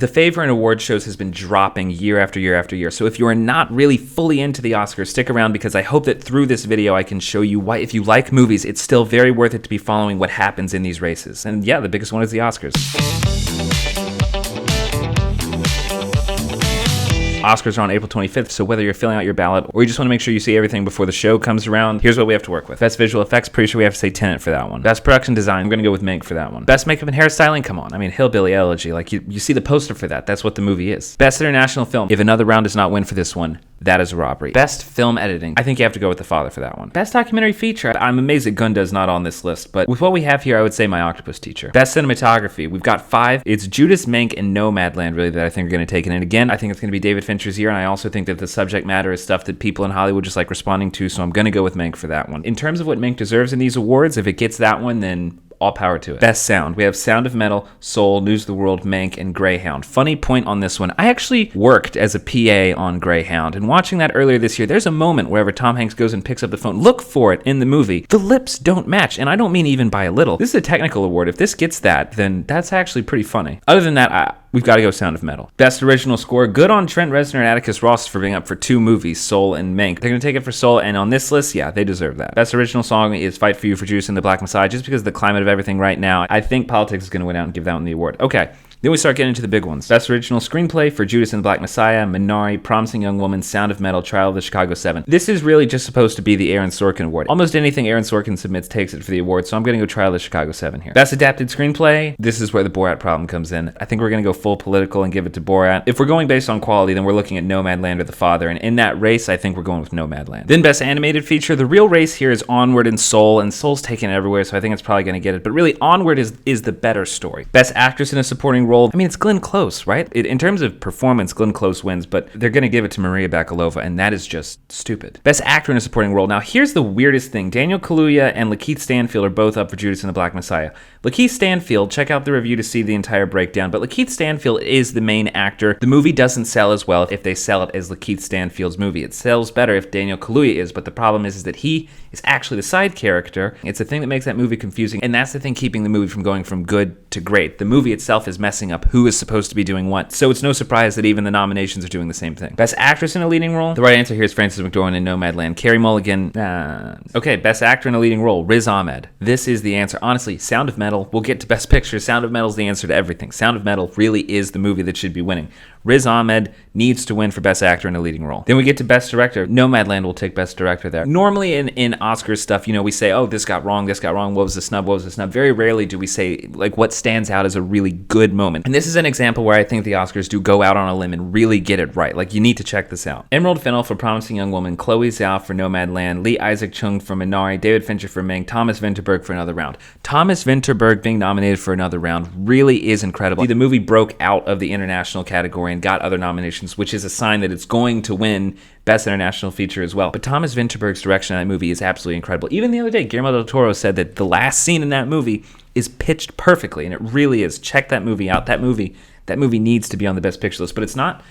The favor in award shows has been dropping year after year after year. So if you are not really fully into the Oscars, stick around, because I hope that through this video I can show you why, if you like movies, it's still very worth it to be following what happens in these races. And yeah, the biggest one is the Oscars. Oscars are on April 25th, so whether you're filling out your ballot or you just want to make sure you see everything before the show comes around, here's what we have to work with. Best visual effects, pretty sure we have to say Tenet for that one. Best production design, I'm going to go with Mank for that one. Best makeup and hairstyling, come on. I mean, Hillbilly Elegy, like you see the poster for that. That's what the movie is. Best international film, if Another Round does not win for this one, that is a robbery. Best film editing, I think you have to go with The Father for that one. Best documentary feature, I'm amazed that Gunda is not on this list, but with what we have here, I would say My Octopus Teacher. Best cinematography, we've got 5. It's Judas, Mank, and Nomadland really that I think are going to take it. And again, I think it's going to be David Fincher's year, and I also think that the subject matter is stuff that people in Hollywood just like responding to, so I'm going to go with Mank for that one. In terms of what Mank deserves in these awards, if it gets that one, then all power to it. Best sound, we have Sound of Metal, Soul, News of the World, Mank, and Greyhound. Funny point on this one, I actually worked as a PA on Greyhound, and watching that earlier this year, there's a moment wherever Tom Hanks goes and picks up the phone, look for it in the movie. The lips don't match, and I don't mean even by a little. This is a technical award. If this gets that, then that's actually pretty funny. Other than that, we've got to go Sound of Metal. Best original score, good on Trent Reznor and Atticus Ross for being up for 2 movies, Soul and Mank. They're going to take it for Soul, and on this list, yeah, they deserve that. Best original song is Fight For You for Judas and the Black Messiah, just because of the climate of everything right now. I think politics is going to win out and give that one the award. Okay. Then we start getting into the big ones. Best original screenplay for Judas and the Black Messiah, Minari, Promising Young Woman, Sound of Metal, Trial of the Chicago 7. This is really just supposed to be the Aaron Sorkin award. Almost anything Aaron Sorkin submits takes it for the award, so I'm going to go Trial of the Chicago 7 here. Best adapted screenplay, this is where the Borat problem comes in. I think we're going to go full political and give it to Borat. If we're going based on quality, then we're looking at Nomadland or The Father, and in that race, I think we're going with Nomadland. Then best animated feature, the real race here is Onward and Soul's taken it everywhere, so I think it's probably going to get it, but really Onward is the better story. Best actress in a supporting role, I mean, it's Glenn Close, right? In terms of performance, Glenn Close wins, but they're going to give it to Maria Bakalova, and that is just stupid. Best actor in a supporting role. Now, here's the weirdest thing. Daniel Kaluuya and Lakeith Stanfield are both up for Judas and the Black Messiah. Lakeith Stanfield, check out the review to see the entire breakdown, but Lakeith Stanfield is the main actor. The movie doesn't sell as well if they sell it as Lakeith Stanfield's movie. It sells better if Daniel Kaluuya is, but the problem is that he is actually the side character. It's the thing that makes that movie confusing, and that's the thing keeping the movie from going from good to great. The movie itself is messing up who is supposed to be doing what, so it's no surprise that even the nominations are doing the same thing. Best actress in a leading role? The right answer here is Frances McDormand in Nomadland. Carey Mulligan, okay, best actor in a leading role, Riz Ahmed. This is the answer. Honestly, Sound of Metal, we'll get to best picture. Sound of Metal is the answer to everything. Sound of Metal really is the movie that should be winning. Riz Ahmed needs to win for best actor in a leading role. Then we get to best director. Nomadland will take best director there. Normally in Oscars stuff, we say, oh, this got wrong, what was the snub? Very rarely do we say, like, what stands out as a really good moment. And this is an example where I think the Oscars do go out on a limb and really get it right. Like, you need to check this out. Emerald Fennell for Promising Young Woman, Chloe Zhao for Nomadland, Lee Isaac Chung for Minari, David Fincher for Mank, Thomas Vinterberg for Another Round. Thomas Vinterberg being nominated for Another Round really is incredible. The movie broke out of the international category and got other nominations, which is a sign that it's going to win Best International Feature as well. But Thomas Vinterberg's direction in that movie is absolutely incredible. Even the other day, Guillermo del Toro said that the last scene in that movie is pitched perfectly, and it really is. Check that movie out. That movie needs to be on the Best Picture list, but it's not.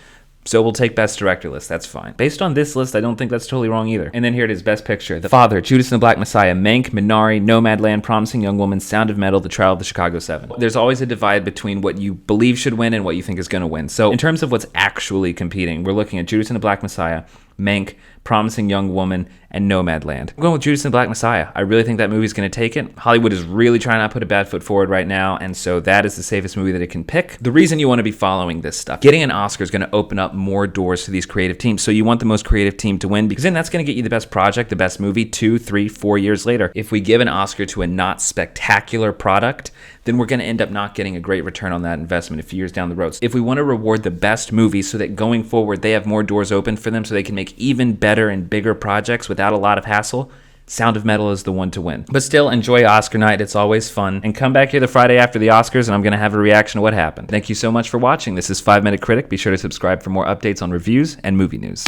So we'll take Best Director list. That's fine. Based on this list, I don't think that's totally wrong either. And then here it is, Best Picture. The Father, Judas and the Black Messiah, Mank, Minari, Nomadland, Promising Young Woman, Sound of Metal, The Trial of the Chicago 7. There's always a divide between what you believe should win and what you think is going to win. So in terms of what's actually competing, we're looking at Judas and the Black Messiah, Mank, Promising Young Woman, and Nomadland. I'm going with Judas and the Black Messiah. I really think that movie's going to take it. Hollywood is really trying not to put a bad foot forward right now, and so that is the safest movie that it can pick. The reason you want to be following this stuff, getting an Oscar is going to open up more doors to these creative teams, so you want the most creative team to win, because then that's going to get you the best project, the best movie 2, 3, 4 years later. If we give an Oscar to a not spectacular product, then we're going to end up not getting a great return on that investment a few years down the road. So if we want to reward the best movies so that going forward they have more doors open for them so they can make even better and bigger projects without a lot of hassle, Sound of Metal is the one to win. But still, enjoy Oscar night. It's always fun. And come back here the Friday after the Oscars, and I'm going to have a reaction to what happened. Thank you so much for watching. This is 5 Minute Critic. Be sure to subscribe for more updates on reviews and movie news.